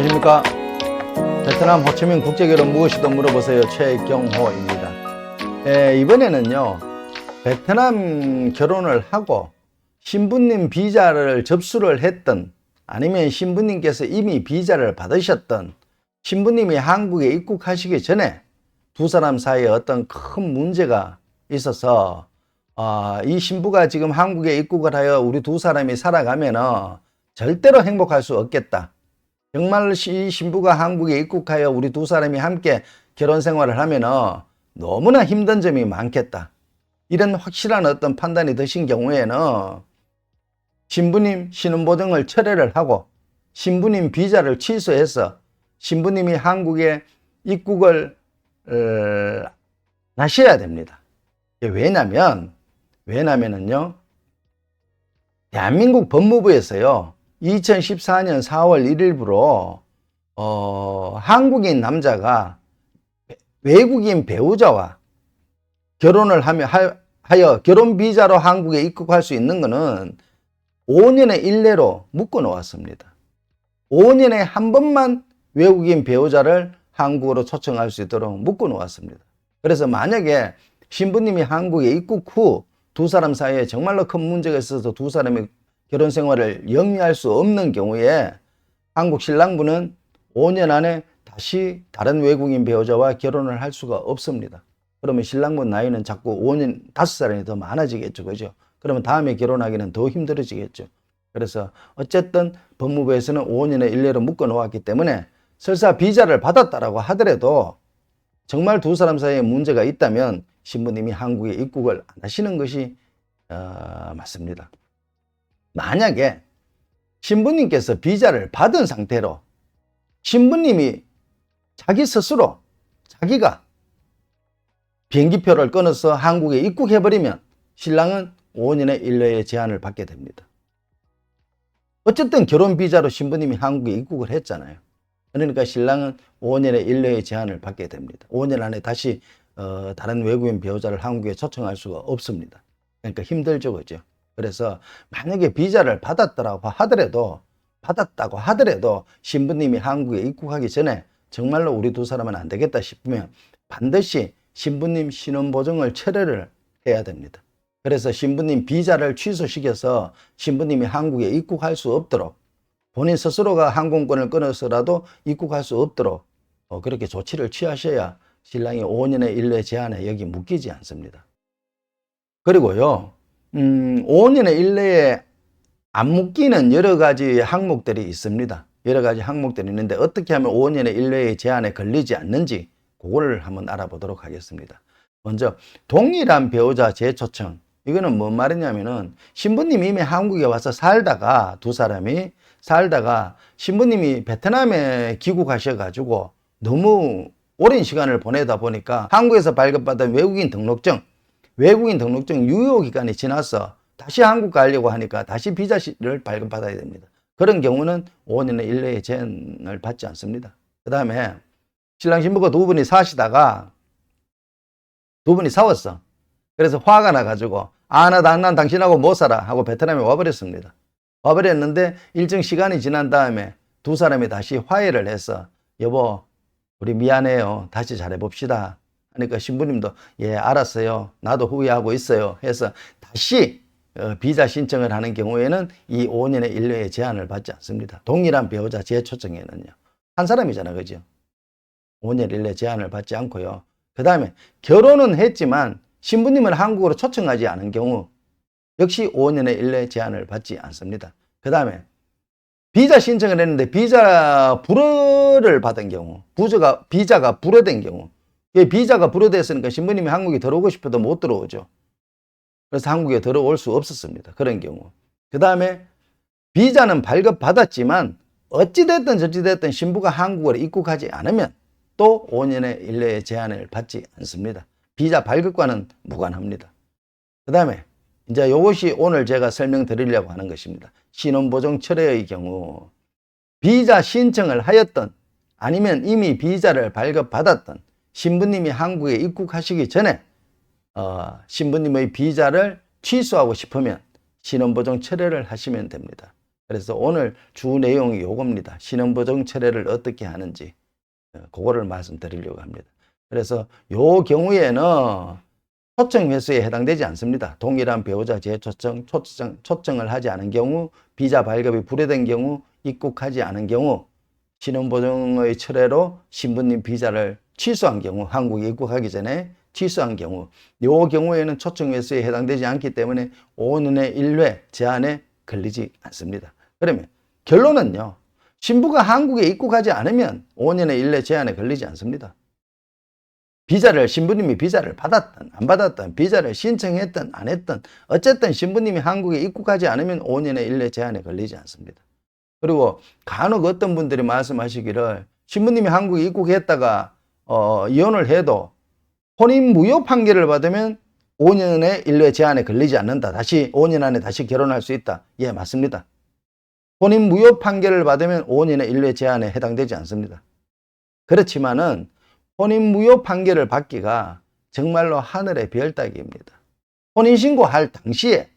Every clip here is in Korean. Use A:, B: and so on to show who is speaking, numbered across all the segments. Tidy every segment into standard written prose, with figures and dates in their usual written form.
A: 안녕하십니까. 베트남 호치민 국제결혼 무엇이든 물어보세요. 최경호입니다. 이번에는요, 베트남 결혼을 하고 신부님 비자를 접수를 했던, 아니면 신부님께서 이미 비자를 받으셨던, 신부님이 한국에 입국하시기 전에 두 사람 사이에 어떤 큰 문제가 있어서 이 신부가 지금 한국에 입국을 하여 우리 두 사람이 살아가면은 절대로 행복할 수 없겠다. 정말 이 신부가 한국에 입국하여 우리 두 사람이 함께 결혼 생활을 하면은 너무나 힘든 점이 많겠다. 이런 확실한 어떤 판단이 드신 경우에는 신부님 신원보증을 철회를 하고 신부님 비자를 취소해서 신부님이 한국에 입국을 하셔야 됩니다. 왜냐면은요, 대한민국 법무부에서요, 2014년 4월 1일부로 한국인 남자가 외국인 배우자와 결혼을 하여 결혼 비자로 한국에 입국할 수 있는 것은 5년의 일례로 묶어 놓았습니다. 5년에 한 번만 외국인 배우자를 한국으로 초청할 수 있도록 묶어 놓았습니다. 그래서 만약에 신부님이 한국에 입국 후 두 사람 사이에 정말로 큰 문제가 있어서 두 사람이 결혼 생활을 영위할 수 없는 경우에 한국 신랑부는 5년 안에 다시 다른 외국인 배우자와 결혼을 할 수가 없습니다. 그러면 신랑부 나이는 자꾸 5년, 5살이 더 많아지겠죠. 그죠? 그러면 다음에 결혼하기는 더 힘들어지겠죠. 그래서 어쨌든 법무부에서는 5년의 일례로 묶어 놓았기 때문에 설사 비자를 받았다라고 하더라도 정말 두 사람 사이에 문제가 있다면 신부님이 한국에 입국을 안 하시는 것이 맞습니다. 만약에 신부님께서 비자를 받은 상태로 신부님이 자기 스스로 자기가 비행기표를 끊어서 한국에 입국해버리면 신랑은 5년의 일례의 제한을 받게 됩니다. 어쨌든 결혼 비자로 신부님이 한국에 입국을 했잖아요. 그러니까 신랑은 5년의 일례의 제한을 받게 됩니다. 5년 안에 다시 다른 외국인 배우자를 한국에 초청할 수가 없습니다. 그러니까 힘들죠, 그죠? 그래서 만약에 비자를 받았다고 하더라도 신부님이 한국에 입국하기 전에 정말로 우리 두 사람은 안 되겠다 싶으면 반드시 신부님 신원보증을 철회를 해야 됩니다. 그래서 신부님 비자를 취소시켜서 신부님이 한국에 입국할 수 없도록 본인 스스로가 항공권을 끊어서라도 입국할 수 없도록 그렇게 조치를 취하셔야 신랑이 5년의 일례 제한에 여기 묶이지 않습니다. 그리고요, 5년의 일례에 안 묶이는 여러 가지 항목들이 있습니다. 여러 가지 항목들이 있는데 어떻게 하면 5년의 일례의 제한에 걸리지 않는지 그거를 한번 알아보도록 하겠습니다. 먼저 동일한 배우자 재초청. 이거는 뭔 말이냐면은 신부님이 이미 한국에 와서 살다가 두 사람이 살다가 신부님이 베트남에 귀국하셔가지고 너무 오랜 시간을 보내다 보니까 한국에서 발급받은 외국인 등록증 유효기간이 지나서 다시 한국 가려고 하니까 다시 비자를 발급받아야 됩니다. 그런 경우는 5년의 일례의 제한을 받지 않습니다. 그 다음에 신랑 신부가 두 분이 사시다가 두 분이 싸웠어. 그래서 화가 나가지고 난 당신하고 못 살아 하고 베트남에 와버렸습니다. 와버렸는데 일정 시간이 지난 다음에 두 사람이 다시 화해를 해서 여보 우리 미안해요. 다시 잘해봅시다. 하니까 신부님도 예 알았어요. 나도 후회하고 있어요. 해서 다시 비자 신청을 하는 경우에는 이 5년의 일례의 제한을 받지 않습니다. 동일한 배우자 재초청에는요. 한 사람이잖아. 그죠? 5년 일례 제한을 받지 않고요. 그 다음에 결혼은 했지만 신부님을 한국으로 초청하지 않은 경우 역시 5년의 일례 제한을 받지 않습니다. 그 다음에 비자 신청을 했는데 비자 불허를 받은 경우, 비자가 불허된 경우, 비자가 불허됐으니까 신부님이 한국에 들어오고 싶어도 못 들어오죠. 그래서 한국에 들어올 수 없었습니다. 그런 경우. 그 다음에 비자는 발급받았지만 어찌됐든 저찌됐든 신부가 한국으로 입국하지 않으면 또 5년의 일례의 제한을 받지 않습니다. 비자 발급과는 무관합니다. 그 다음에 이제 이것이 오늘 제가 설명드리려고 하는 것입니다. 신원보증 철회의 경우 비자 신청을 하였던 아니면 이미 비자를 발급받았던 신부님이 한국에 입국하시기 전에 신부님의 비자를 취소하고 싶으면 신원보증 철회를 하시면 됩니다. 그래서 오늘 주 내용이 요겁니다. 신혼보증 철회를 어떻게 하는지 그거를 말씀드리려고 합니다. 그래서 요 경우에는 초청 횟수에 해당되지 않습니다. 동일한 배우자 초청을 하지 않은 경우, 비자 발급이 불허된 경우, 입국하지 않은 경우, 신혼보증의 철회로 신부님 비자를 취소한 경우, 한국에 입국하기 전에 취소한 경우, 요 경우에는 초청 횟수에 해당되지 않기 때문에 5년의 1회 제한에 걸리지 않습니다. 그러면 결론은요, 신부가 한국에 입국하지 않으면 5년의 1회 제한에 걸리지 않습니다. 신부님이 비자를 받았든 안 받았든, 비자를 신청했든 안 했든, 어쨌든 신부님이 한국에 입국하지 않으면 5년의 1회 제한에 걸리지 않습니다. 그리고 간혹 어떤 분들이 말씀하시기를 신부님이 한국에 입국했다가 이혼을 해도 혼인 무효 판결을 받으면 5년의 1회 제한에 걸리지 않는다. 다시 5년 안에 다시 결혼할 수 있다. 예, 맞습니다. 혼인 무효 판결을 받으면 5년의 1회 제한에 해당되지 않습니다. 그렇지만은 혼인 무효 판결을 받기가 정말로 하늘의 별 따기입니다. 혼인신고할 당시에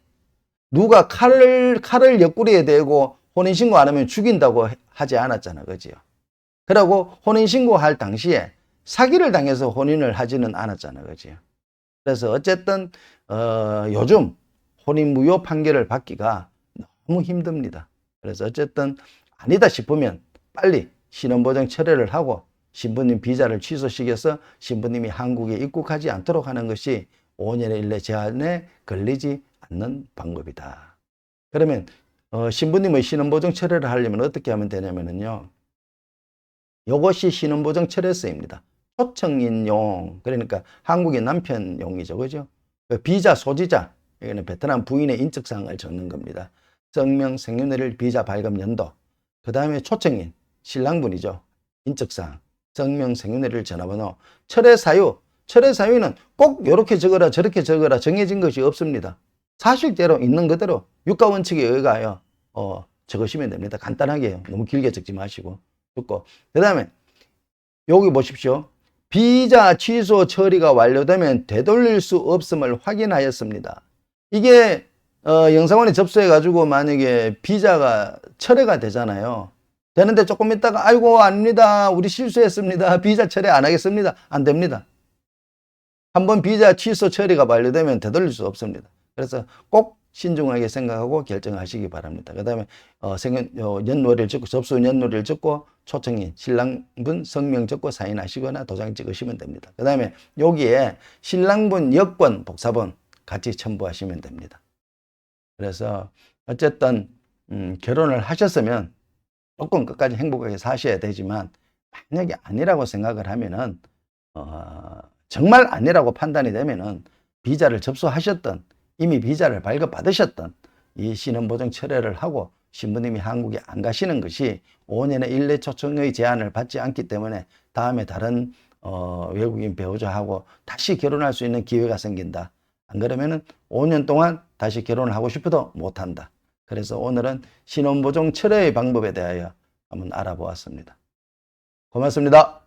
A: 누가 칼을 옆구리에 대고 혼인신고 안 하면 죽인다고 하지 않았잖아. 그지요? 그리고 혼인신고할 당시에 사기를 당해서 혼인을 하지는 않았잖아. 그지요? 그래서 어쨌든 요즘 혼인 무효 판결을 받기가 너무 힘듭니다. 그래서 어쨌든 아니다 싶으면 빨리 신혼보증 철회를 하고 신부님 비자를 취소시켜서 신부님이 한국에 입국하지 않도록 하는 것이 5년의 1회 제한에 걸리지 않는 방법이다. 그러면 신부님의 신혼보증 철회를 하려면 어떻게 하면 되냐면요. 이것이 신혼보증 철회서입니다. 초청인용, 그러니까 한국인 남편용이죠. 그죠? 비자 소지자, 이거는 베트남 부인의 인적사항을 적는 겁니다. 성명, 생년월일, 비자 발급 연도, 그 다음에 초청인, 신랑분이죠. 인적사항, 성명, 생년월일, 전화번호, 철회 사유. 철회 사유는 꼭 이렇게 적어라 저렇게 적어라 정해진 것이 없습니다. 사실대로 있는 그대로 유가원칙에 의하여 적으시면 됩니다. 간단하게 너무 길게 적지 마시고 적고, 그 다음에 여기 보십시오. 비자 취소 처리가 완료되면 되돌릴 수 없음을 확인하였습니다. 이게 영사관에 접수해 가지고 만약에 비자가 철회가 되잖아요. 되는데 조금 있다가 아이고 아닙니다. 우리 실수했습니다. 비자 철회 안 하겠습니다. 안 됩니다. 한번 비자 취소 처리가 완료되면 되돌릴 수 없습니다. 그래서 꼭 신중하게 생각하고 결정하시기 바랍니다. 그 다음에 연월일 적고, 접수 연월일 적고, 초청인, 신랑분 성명 적고 사인하시거나 도장 찍으시면 됩니다. 그 다음에 여기에 신랑분 여권, 복사본 같이 첨부하시면 됩니다. 그래서 어쨌든 결혼을 하셨으면 조금 끝까지 행복하게 사셔야 되지만, 만약에 아니라고 생각을 하면은 정말 아니라고 판단이 되면은 비자를 접수하셨던, 이미 비자를 발급받으셨던 이 신혼보증 철회를 하고 신부님이 한국에 안 가시는 것이 5년의 1회 초청의 제한을 받지 않기 때문에 다음에 다른 외국인 배우자하고 다시 결혼할 수 있는 기회가 생긴다. 안 그러면은 5년 동안 다시 결혼을 하고 싶어도 못한다. 그래서 오늘은 신혼보증 철회의 방법에 대하여 한번 알아보았습니다. 고맙습니다.